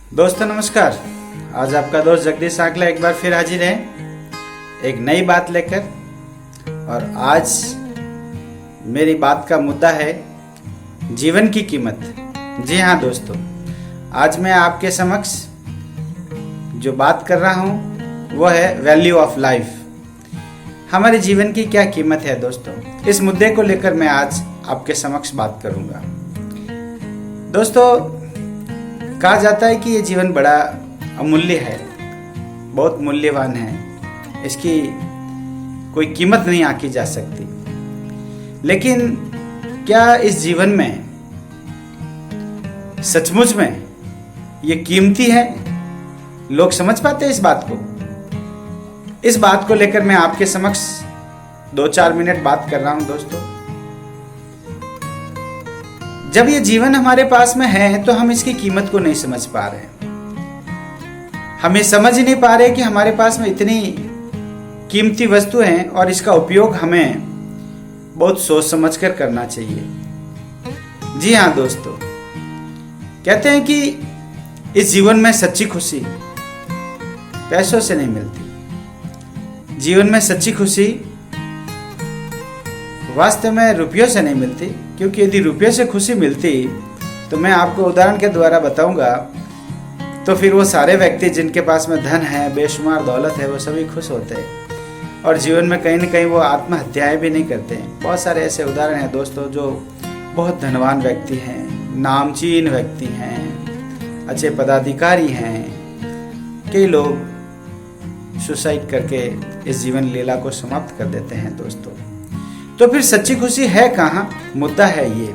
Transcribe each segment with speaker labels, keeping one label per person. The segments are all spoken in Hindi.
Speaker 1: दोस्तों नमस्कार। आज आपका दोस्त जगदीश आकला एक बार फिर हाजिर है एक नई बात लेकर। और आज मेरी बात का मुद्दा है जीवन की कीमत। जी हाँ दोस्तों, आज मैं आपके समक्ष जो बात कर रहा हूँ वो है वैल्यू ऑफ लाइफ। हमारे जीवन की क्या कीमत है दोस्तों, इस मुद्दे को लेकर मैं आज आपके समक्ष बात करूँगा। दोस्तों, कहा जाता है कि ये जीवन बड़ा अमूल्य है, बहुत मूल्यवान है, इसकी कोई कीमत नहीं आंकी जा सकती। लेकिन क्या इस जीवन में सचमुच में ये कीमती है? लोग समझ पाते हैं इस बात को? इस बात को लेकर मैं आपके समक्ष 2-4 मिनट बात कर रहा हूं दोस्तों। जब ये जीवन हमारे पास में है तो हम इसकी कीमत को नहीं समझ पा रहे। हमें समझ ही नहीं पा रहे कि हमारे पास में इतनी कीमती वस्तु है और इसका उपयोग हमें बहुत सोच समझ कर करना चाहिए। जी हाँ दोस्तों, कहते हैं कि इस जीवन में सच्ची खुशी पैसों से नहीं मिलती। जीवन में सच्ची खुशी वास्तव में रुपयों से नहीं मिलती, क्योंकि यदि रुपयों से खुशी मिलती तो मैं आपको उदाहरण के द्वारा बताऊंगा, तो फिर वो सारे व्यक्ति जिनके पास में धन है, बेशुमार दौलत है, वो सभी खुश होते हैं और जीवन में कहीं ना कहीं वो आत्महत्याएं भी नहीं करते हैं। बहुत सारे ऐसे उदाहरण हैं दोस्तों, जो बहुत धनवान व्यक्ति हैं, नामचीन व्यक्ति हैं, अच्छे पदाधिकारी हैं। कई लोग सुसाइड करके इस जीवन लीला को समाप्त कर देते हैं दोस्तों। तो फिर सच्ची खुशी है कहाँ? मुद्दा है ये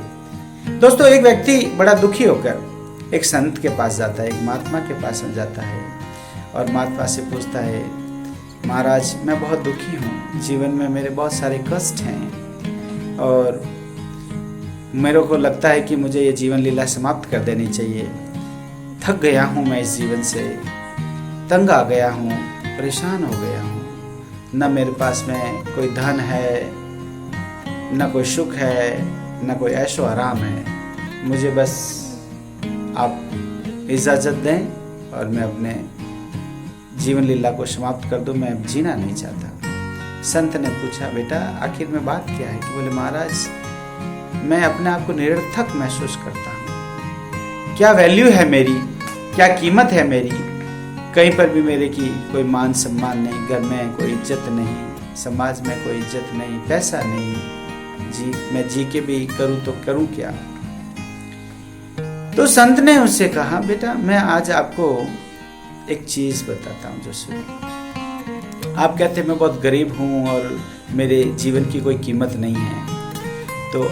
Speaker 1: दोस्तों। एक व्यक्ति बड़ा दुखी होकर एक संत के पास जाता है, एक महात्मा के पास में जाता है और महात्मा से पूछता है, महाराज मैं बहुत दुखी हूँ, जीवन में मेरे बहुत सारे कष्ट हैं और मेरे को लगता है कि मुझे ये जीवन लीला समाप्त कर देनी चाहिए। थक गया हूँ मैं इस जीवन से, तंग आ गया हूँ, परेशान हो गया हूँ। न मेरे पास में कोई धन है, न कोई सुख है, न कोई ऐशो आराम है। मुझे बस आप इजाज़त दें और मैं अपने जीवन लीला को समाप्त कर दूं, मैं अब जीना नहीं चाहता। संत ने पूछा, बेटा आखिर में बात क्या है? कि बोले, महाराज मैं अपने आप को निरर्थक महसूस करता हूँ। क्या वैल्यू है मेरी, क्या कीमत है मेरी? कहीं पर भी मेरे की कोई मान सम्मान नहीं, घर में कोई इज्जत नहीं, समाज में कोई इज्जत नहीं, पैसा नहीं। मैं जी के भी करूं तो करूं क्या? तो संत ने उससे कहा, बेटा मैं आज आपको एक चीज बताता हूं जो सुनो। आप कहते मैं बहुत गरीब हूं और मेरे जीवन की कोई कीमत नहीं है, तो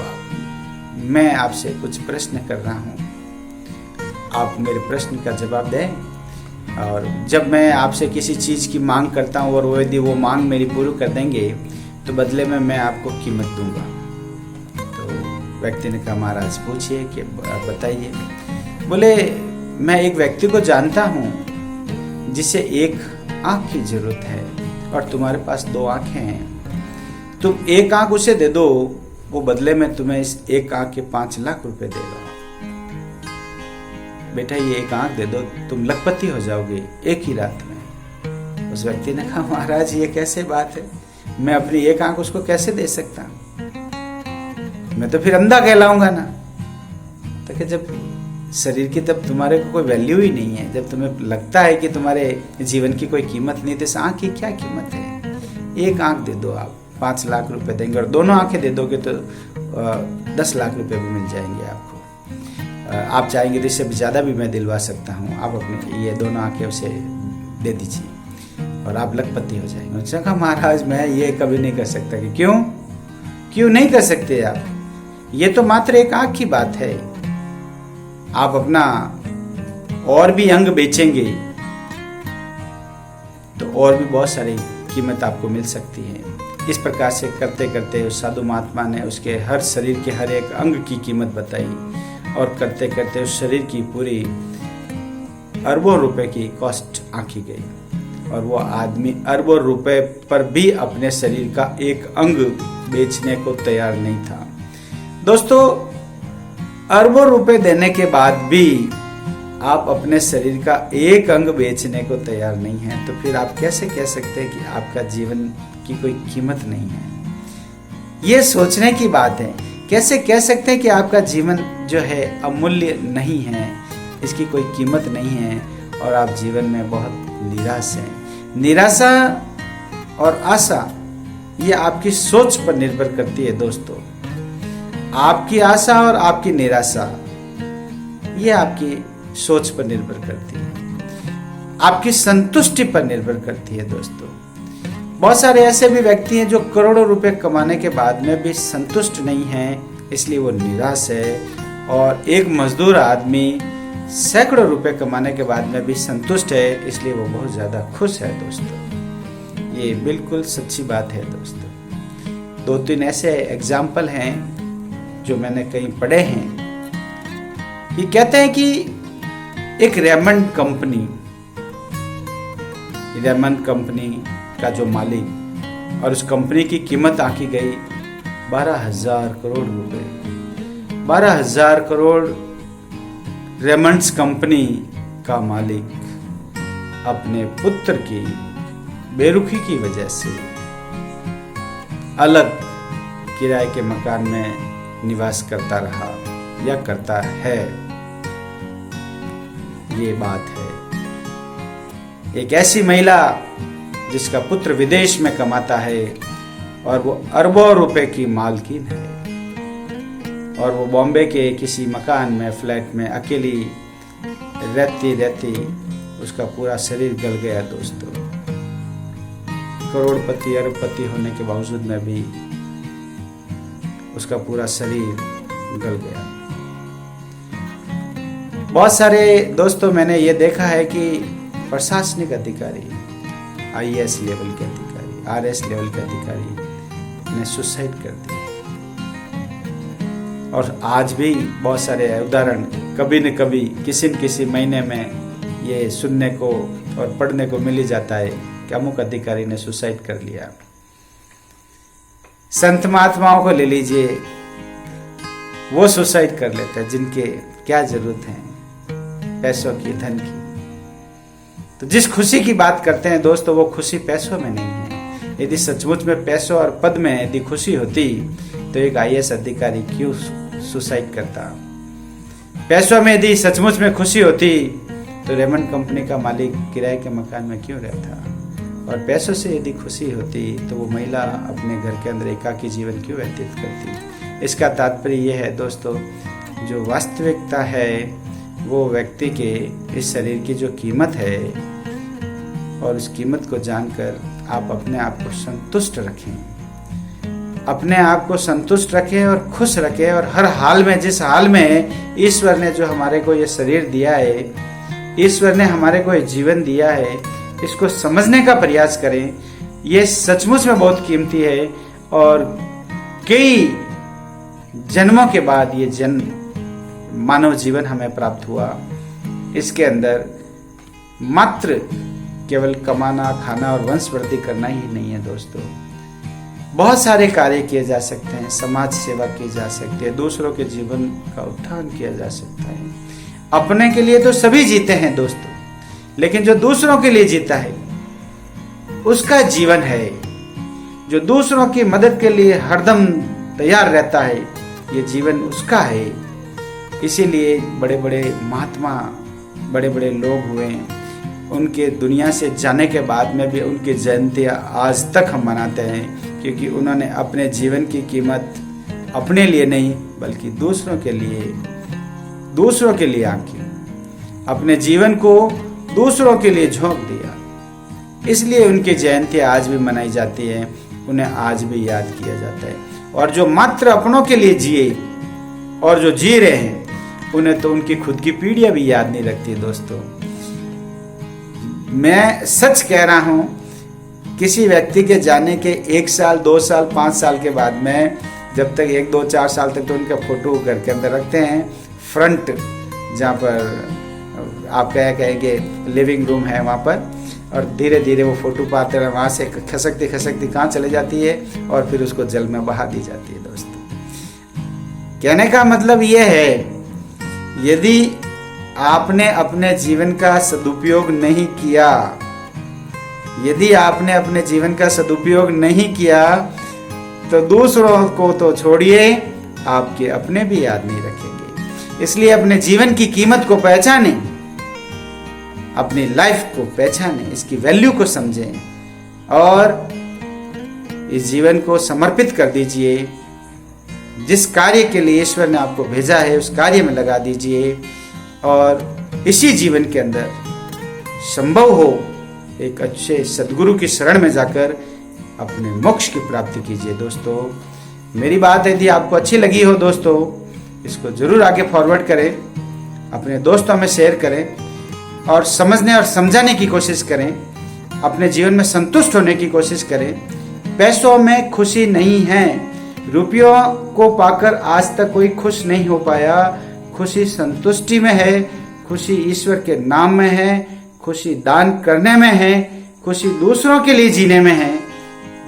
Speaker 1: मैं आपसे कुछ प्रश्न कर रहा हूं, आप मेरे प्रश्न का जवाब दें। और जब मैं आपसे किसी चीज की मांग करता हूं और यदि वो मांग मेरी पूरी कर देंगे तो बदले में मैं आपको कीमत दूंगा। व्यक्ति ने कहा, महाराज पूछिए कि बताइए। बोले, मैं एक व्यक्ति को जानता हूँ जिसे एक आँख की जरूरत है और तुम्हारे पास 2 आँखें हैं। तुम एक आँख उसे दे दो, वो बदले में तुम्हें इस एक आँख के 5 लाख रुपए देगा। बेटा ये एक आँख दे दो, तुम लखपति हो जाओगे एक ही रात में। उस व्यक्ति ने कहा, महाराज ये कैसे बात है, मैं अपनी एक आँख उसको कैसे दे सकता हूँ? मैं तो फिर अंधा कहलाऊंगा ना। तो कि जब शरीर की तब तुम्हारे को कोई वैल्यू ही नहीं है, जब तुम्हें लगता है कि तुम्हारे जीवन की कोई कीमत नहीं, तो इस आँख की क्या कीमत है? एक आँख दे दो, आप 5 लाख रुपए देंगे और दोनों आँखें दे दोगे तो 10 लाख रुपए भी मिल जाएंगे आपको। आप चाहेंगे तो इससे ज्यादा भी मैं दिलवा सकता हूँ, आप अपने ये दोनों आँखें उसे दे दीजिए और आप लखपति हो जाएंगे। उसने कहा, महाराज मैं ये कभी नहीं कर सकता। कि क्यों नहीं कर सकते आप? ये तो मात्र एक आंख की बात है। आप अपना और भी अंग बेचेंगे तो और भी बहुत सारी कीमत आपको मिल सकती है। इस प्रकार से करते करते उस साधु महात्मा ने उसके हर शरीर के हर एक अंग की कीमत बताई और करते करते उस शरीर की पूरी अरबों रुपए की कॉस्ट आंकी गई और वो आदमी अरबों रुपए पर भी अपने शरीर का एक अंग बेचने को तैयार नहीं था। दोस्तों, अरबों रुपए देने के बाद भी आप अपने शरीर का एक अंग बेचने को तैयार नहीं हैं, तो फिर आप कैसे कह सकते हैं कि आपका जीवन की कोई कीमत नहीं है? ये सोचने की बात है। कैसे कह सकते हैं कि आपका जीवन जो है अमूल्य नहीं है, इसकी कोई कीमत नहीं है और आप जीवन में बहुत निराश हैं? निराशा और आशा ये आपकी सोच पर निर्भर करती है दोस्तों। आपकी आशा और आपकी निराशा ये आपकी सोच पर निर्भर करती है, आपकी संतुष्टि पर निर्भर करती है दोस्तों। बहुत सारे ऐसे भी व्यक्ति हैं जो करोड़ों रुपए कमाने के बाद में भी संतुष्ट नहीं हैं, इसलिए वो निराश है। और एक मजदूर आदमी सैकड़ों रुपए कमाने के बाद में भी संतुष्ट है, इसलिए वो बहुत ज़्यादा खुश है दोस्तों। ये बिल्कुल सच्ची बात है दोस्तों। 2-3 ऐसे एग्जाम्पल हैं जो मैंने कहीं पढ़े हैं। ये कहते हैं कि एक रेमंड कंपनी का जो मालिक, और उस कंपनी की कीमत आंकी गई 12,000 करोड़ रुपए। 12,000 करोड़ रेमंड्स कंपनी का मालिक अपने पुत्र की बेरुखी की वजह से अलग किराए के मकान में निवास करता रहा या करता है। ये बात है। एक ऐसी महिला जिसका पुत्र विदेश में कमाता है और वो अरबों रुपए की मालकिन है, और वो बॉम्बे के किसी मकान में, फ्लैट में अकेली रहती रहती उसका पूरा शरीर गल गया दोस्तों। करोड़पति अरबपति होने के बावजूद में भी उसका पूरा शरीर गल गया। बहुत सारे दोस्तों मैंने ये देखा है कि प्रशासनिक अधिकारी, IAS लेवल के अधिकारी, RS लेवल के अधिकारी ने सुसाइड कर दिया। और आज भी बहुत सारे उदाहरण कभी न कभी किसी न किसी महीने में ये सुनने को और पढ़ने को मिल ही जाता है कि अमुक अधिकारी ने सुसाइड कर लिया। संत महात्माओं को ले लीजिए, वो सुसाइड कर लेते हैं जिनके क्या जरूरत है पैसों की, धन की। तो जिस खुशी की बात करते हैं दोस्तों, वो खुशी पैसों में नहीं है। यदि सचमुच में पैसों और पद में यदि खुशी होती तो एक IAS अधिकारी क्यों सुसाइड करता? पैसों में यदि सचमुच में खुशी होती तो रेमंड कंपनी का मालिक किराए के मकान में क्यों रहता? और पैसों से यदि खुशी होती तो वो महिला अपने घर के अंदर एकाकी जीवन क्यों व्यतीत करती? इसका तात्पर्य यह है दोस्तों, जो वास्तविकता है वो व्यक्ति के इस शरीर की जो कीमत है, और उस कीमत को जानकर आप अपने आप को संतुष्ट रखें, अपने आप को संतुष्ट रखें और खुश रखें। और हर हाल में, जिस हाल में ईश्वर ने जो हमारे को ये शरीर दिया है, ईश्वर ने हमारे को ये जीवन दिया है, इसको समझने का प्रयास करें। ये सचमुच में बहुत कीमती है और कई जन्मों के बाद ये मानव जीवन हमें प्राप्त हुआ। इसके अंदर मात्र केवल कमाना, खाना और वंश वृद्धि करना ही नहीं है दोस्तों। बहुत सारे कार्य किए जा सकते हैं, समाज सेवा की जा सकती है, दूसरों के जीवन का उत्थान किया जा सकता है। अपने के लिए तो सभी जीते हैं दोस्तों, लेकिन जो दूसरों के लिए जीता है उसका जीवन है। जो दूसरों की मदद के लिए हरदम तैयार रहता है, ये जीवन उसका है। इसीलिए बड़े बड़े महात्मा, बड़े बड़े लोग हुए, उनके दुनिया से जाने के बाद में भी उनकी जयंतियाँ आज तक हम मनाते हैं, क्योंकि उन्होंने अपने जीवन की कीमत अपने लिए नहीं बल्कि दूसरों के लिए आंकी, अपने जीवन को दूसरों के लिए झोंक दिया। इसलिए उनकी जयंतियाँ आज भी मनाई जाती है, उन्हें आज भी याद किया जाता है। और जो मात्र अपनों के लिए जिए और जो जी रहे हैं, उन्हें तो उनकी खुद की पीढ़ियां भी याद नहीं रखती दोस्तों। मैं सच कह रहा हूं, किसी व्यक्ति के जाने के 1 साल, 2 साल, 5 साल के बाद में, जब तक 1, 2, 4 साल तक तो उनका फोटो घर के अंदर रखते हैं, फ्रंट जहाँ पर आप क्या कहेंगे लिविंग रूम है वहाँ पर, और धीरे धीरे वो फोटो पाते हैं, वहाँ से खसकती कहाँ चले जाती है और फिर उसको जल में बहा दी जाती है दोस्तों। कहने का मतलब ये है, यदि आपने अपने जीवन का सदुपयोग नहीं किया। यदि आपने अपने जीवन का सदुपयोग नहीं किया तो दूसरों को तो छोड़िए, आपके अपने भी याद नहीं रखेंगे। इसलिए अपने जीवन की कीमत को पहचानें, अपनी लाइफ को पहचानें, इसकी वैल्यू को समझें और इस जीवन को समर्पित कर दीजिए। जिस कार्य के लिए ईश्वर ने आपको भेजा है उस कार्य में लगा दीजिए और इसी जीवन के अंदर संभव हो एक अच्छे सद्गुरु की शरण में जाकर अपने मोक्ष की प्राप्ति कीजिए। दोस्तों, मेरी बात यदि आपको अच्छी लगी हो दोस्तों, इसको जरूर आगे फॉरवर्ड करें, अपने दोस्तों में शेयर करें और समझने और समझाने की कोशिश करें। अपने जीवन में संतुष्ट होने की कोशिश करें। पैसों में खुशी नहीं है, रुपयों को पाकर आज तक कोई खुश नहीं हो पाया। खुशी संतुष्टि में है, खुशी ईश्वर के नाम में है, खुशी दान करने में है, खुशी दूसरों के लिए जीने में है।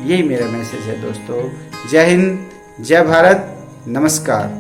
Speaker 1: यही मेरा मैसेज है दोस्तों। जय हिंद, जय भारत, नमस्कार।